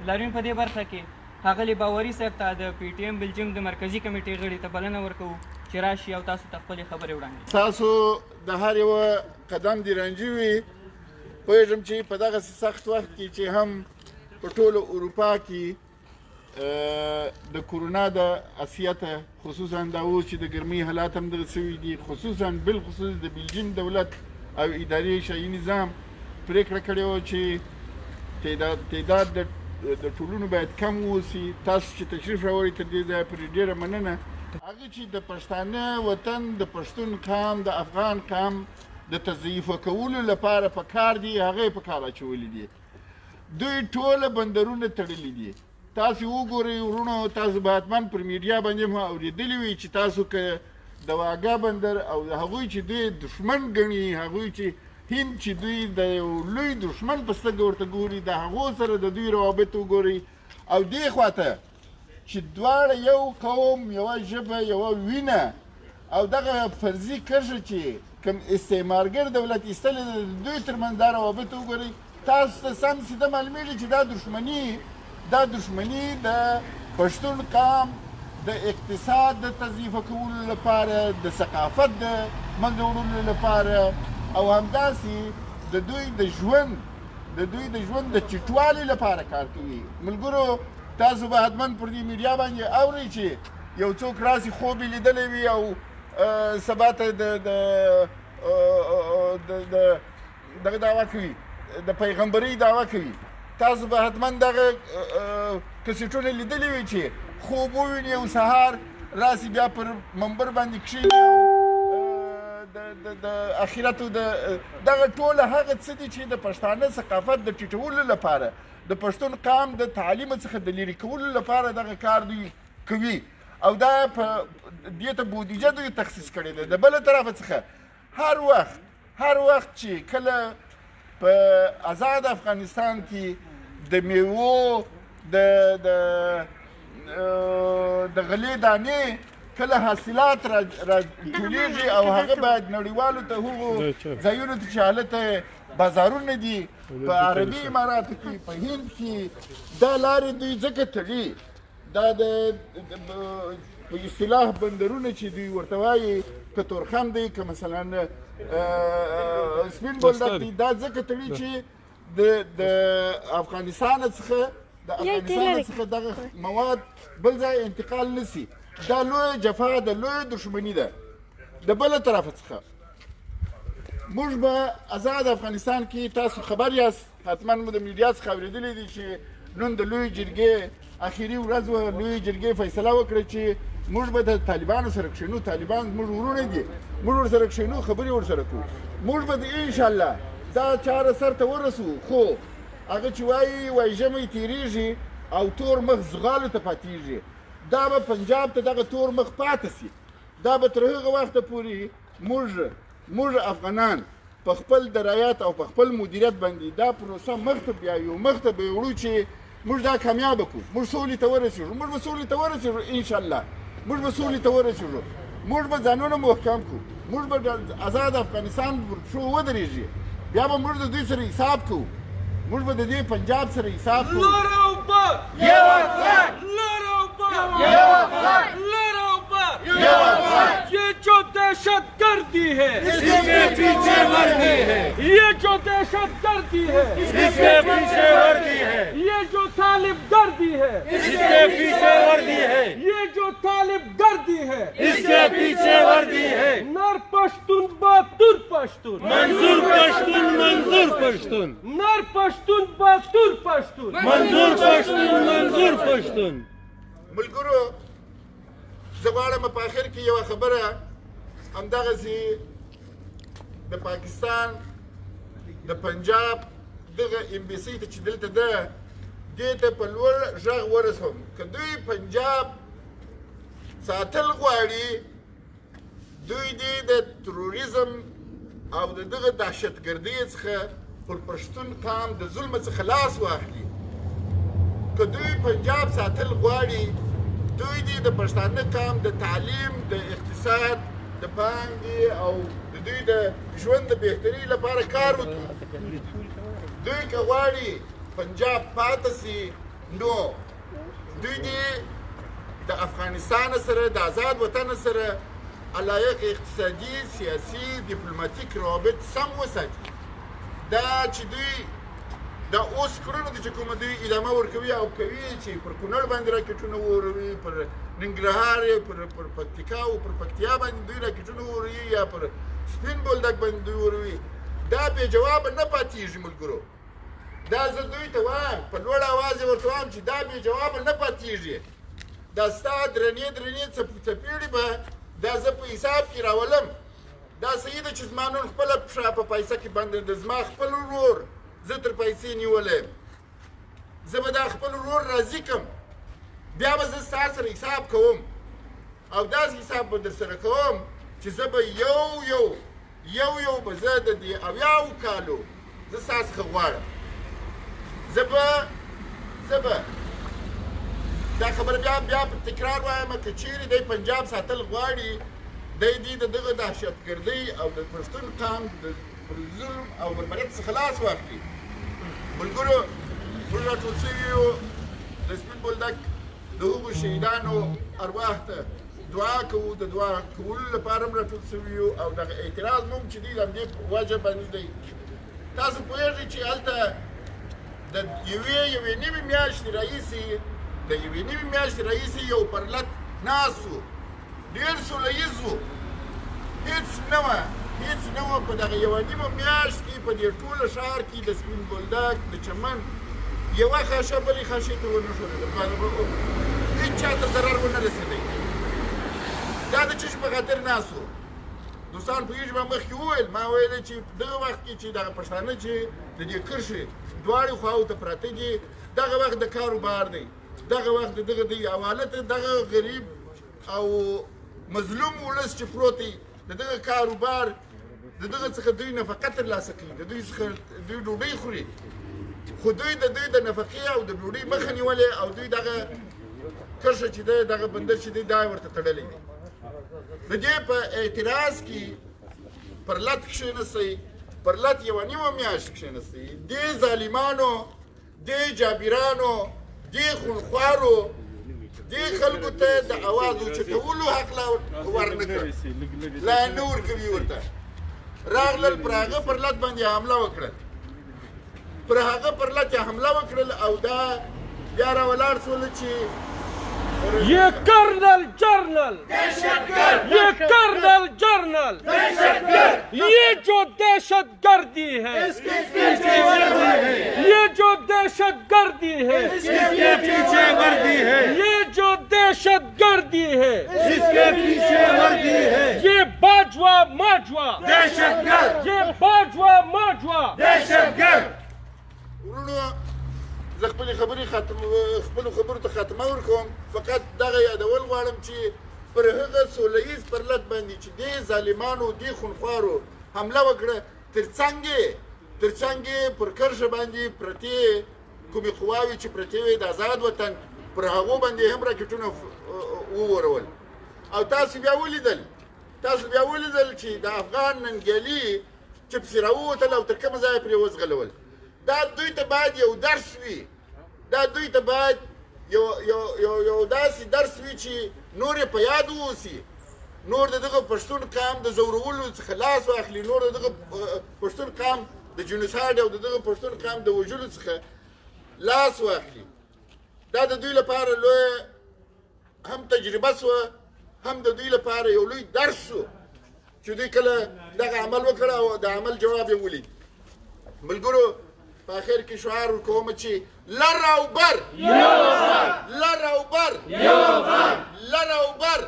لاریون په دې برخه کې ښاغلي باوري صاحب ته د پی ټي ایم بلجیم د مرکزي کمیټې غړي ته بلنه ورکوو چې راشي او تاسو ته خپلې خبرې وړاندې کړي. تاسو د هر یوه قدم دې رنجي وي. پوهېږم چې په دغسې سخت وخت کې چې هم په ټوله اروپا کې د کورونا د اذیته خصوصا دا اوس چې د ګرمۍ حالات هم دغه سوي دي، خصوصا بالخصوص د بلجیم دولت او اداري شاهي نظام پرېکړه کړې وه چې تعداد د ټولونو باید کم واوسي. تاسو چې تشریف راوړئ تر دې ځایه پرې ډېره مننه. هغه چې د پښتانه وطن د پښتون قام د افغان قام د تضعیفه کولو لپاره په کار دي، هغه یې په کار اچولي دي. دوی ټوله بندرونه تړلي دي. تاسو وګورئ ورونو، تاسو به حتما پر میډیا باندې هم اورېدلي وي چې تاسو که د واګا بندر او هغوی چې دوی دښمن ګڼي، هغوی چې هند چې دوی د یو لوی دښمن په سترګه ورته ګوري، د هغو سره د دوی روابط وګورئ. او دې خواته چې دواړه یو قوم، یوه ژبه، یوه وینه او دغه فرضي کرښه چې کوم استعمارګر دولت ایستلې ده د دوی ترمنځ دا روابط وګورئ. تاسو ته سم سیده معلومیږي چې دا دښمني د پښتون قام د اقتصاد د تضعیفه کولو لپاره، د ثقافت د منځه وړلو لپاره او همداسې د دوی د ژوند د چټوالي لپاره کار کوي. ملګرو، تاسو به حتما پر دې میډیا باندې اورئ چې یو څوک راسي خوب یې لیدلی وي او سبا ته دغه دعوه کوي، د پیغمبرۍ دعوه کوي. تاسو به حتما دغه کسیټونه لیدلی وي چې خوب وویني او سهار راسي بیا پر منبر باندې کښېني د اخرت دغه ټوله هغه څه دي چې د پښتانه ثقافت د ټیټولو لپاره، د پښتون قام د تعلیم څخه د لرې کولو لپاره دغه کار دوی کوي. او دا په دې ته بودیجه دوی تخصیص کړې ده. د بله طرفه څخه هر وخت چې کله په آزاد افغانستان کې د میوو د غلې دانې کله حاصلات راټولېږي او هغه باید نړیوالو ته هغو ځایونو ته چې هلته بازارونه دي په عربي اماراتو کې، په هند کې، دا لارې دوی ځکه تړي. دا په اصطلاح بندرونه چې دوی ورته وایي، که تورخم دی، که مثلا سپین بولدک دی، دا ځکه تړي چې د افغانستان څخه دغه مواد بل ځای انتقال نسی. دا لویه جفا ده، لویه دښمني ده. د بله طرفه څخه موږ به آزاد افغانستان کې، تاسو خبر یاست، حتما مو د میډیا څخه اورېدلی دي چې نن د لویې جرګې اخري ورځ وه. لویې جرګې فیصله وکړه چې موږ به د طالبانو سره کښېنو. طالبان زموږ ورونه دي، موږ ورسره کښېنو، خبرې ورسره کوو. موږ به انشاءالله دا چاره سر ته ورسو. خو هغه چې وایي ژمی تېرېږي او تور مخ زغالو ته پاتېږي، دا به پنجاب ته دغه تور مخ پاتې سي. دا به تر هغه وخته پورې موږ افغانان په خپل درایت او په خپل مدیریت باندې دا پروسه مخته بیایو، مخته به یې وړو چې موږ دا کامیابه کړو. موږ سولې ته ورسېږو، موږ به سولې ته ورسېږو انشاءالله. موږ به سولې ته ورسېږو، موږ به ځانونه محکم کړو، موږ به د آزاد افغانستان پر پښو ودرېږي. بیا به موږ د دوی سره حساب کوو، موږ به د دې پنجاب سره حساب کوو. ये जो दहशत गर्दी है इसके पीछे वर्दी है, ये जो दहशत गर्दी है इसके पीछे वर्दी है, ये जो तालिब गर्दी है इसके पीछे वर्दी है, ये जो तालिब गर्दी है इसके पीछे वर्दी है. नर पश्तून बहादुर पश्तून, मंजूर पश्तून, मंजूर पश्तून, नर पश्तून बहादुर पश्तून, मंजूर पश्तून, मंजूर पश्तून. ملګرو، زه غواړم په آخر کې یوه خبره همدغسې د پاکستان د پنجاب دغه امبیسۍ ته چې دلته ده دې ته په لوړ غږ ورسوم. که دوی پنجاب ساتل غواړي، دوی دې د تروریزم او د دغه دهشتګردۍ څخه پر پښتون قام د ظلم څخه لاس واخلي. که دوی پنجاب ساتل غواړي، دوی دې د پښتانه قام د تعلیم، د اقتصاد، د پانګې او د دوی د ژوند د بهترۍ لپاره کار وکړي. دوی که غواړي پنجاب پاتې سي، نو دوی دې د افغانستان سره د آزاد وطن سره علایق اقتصادي سیاسي ډیپلوماتیک روابط سم وساتي دا چې دوی دا اوس کړنو دي چې کومه دوی ادامه ورکوي او کوي چې پر کونړ باندې راکټونه وروي پر ننګرهار پر پکتیکا او پر پکتیا باندې دوی راکټونه وروي یا پر سپین بولدک باندې دوی وروي دا بې جوابه نه پاتېږي ملګرو دا زه دوی ته وایم په لوړ اواز یې ورته وایم چې دا بې جوابه نه پاتېږي دا ستا درنې څپېړې به دا زه په حساب کې راولم دا صحیح ده چې زما نن خپله پښه په پیسه کې بنده ده زما خپل ورور زه تر پیسې نیولی یم زه به دا خپل ورور راضي کړم بیا به زه ستا سره حساب کوم او داسې حساب به در سره کوم چې زه به یو به زه د دې 80 کالو زه ستا څخه غواړم زه به دا خبره بیا په تکرار وایم که چیرې دی پنجاب ساتل غواړي دی دې د دغه دهشتګردۍ او د پښتون قام د ظلم او بربریت څخه خلاص واخلي ملګرو موږ راټول شوي یو د سپین بولدک د هغو شهیدانو ارواح ته دعا کوو د دعا کولو لپاره هم راټول شوي یو او دغه اعتراض مو چې دی د همدې په وجه باندې دی تاسو پوهېږئ چې هلته د یوې نوې میاشتې راهیسې یو پرلت ناست و ډېر سوله ییز و هېڅ نه وه په دغه یوه نیمه میاشت کې په دې ټوله ښار کې د سپین بولدک د چمن یوه خاشه بلې خاشې ته ونه ښورېده هېڅ چا ته ضرر ونه رسېدی دا د چشم په خاطر ناست و دوستان پوهېږي ما مخکې وویل ما ویلی چې دغه وخت کې چې دغه پښتانه چې د دې کرښې دواړو خواو ته پراته دي دغه وخت د کاروبار دی دغه وخت د دغه دی او حالت دغه غریب او مظلوم ولس چې پروت دی د دغه کاروبار د دغه څخه دوی نفقه ترلاسه کوي د دوی څخه دوی ډوډۍ خوري خو دوی د نفقې او د ډوډۍ مخه نیولې او دوی دغه کرښه چې دی دغه بندر چې دی دا ورته تړلی دی د دې په اعتراض کې پرلت کښېنسئ پرلت یوه نیمه میاشت کښېنسئ دې ظالمانو دې جابرانو دې خونخوارو دې خلکو ته د اواز اوچتولو حق لا ورنه کړ لا نه ورکوي ورته راغلل پر هغه پرلت باندې حمله وکړل پر هغه پرلت یې حمله وکړل او دا بیا راولاړ شول چې ये कर्नल जर्नल ये कर्नल जर्नल ये जो दहशत गर्दी है ये जो दहशत गर्दी है इसके पीछे वर्दी है ये जो दहशत गर्दी है इसके पीछे वर्दी है ये बाजवा माजवा दहशतगर्द ये बाजवा माजवा दहशतगर्द ورونو زه خپلو خبرو ته خاتمه ورکوم فقط دغه یادول غواړم چې پر هغه سوله ییز پرلت باندې چې دې ظالمانو دې خونخوارو حمله وکړه تر څنګ یې پر کرښه باندې پرتې کومې قواوې چې پرتې وې د آزاد وطن پر هغو باندې هم راکټونه وورول او تاسو بیا ولیدل چې د افغان ننګیالي چې پسې راووتل او تر کومه ځایه پرې وځغلول دا دوی ته باید یو درس وي دا دوی ته باید یو داسې درس وي چې نور یې په یاد واوسي نور د دغه پښتون قام د ځورولو څخه لاس واخلي نور د دغه پښتون قام د جنوسایډ او د دغه پښتون قام د وژلو څخه لاس واخلي دا د دوی لپاره لویه هم تجربه سوه هم د دوی لپاره یو لوی درس شو چې دوی کله دغه عمل وکړ او د عمل جواب یې ولید ملګرو په اخر کې شعار ورکوم چې لر او بر یو غر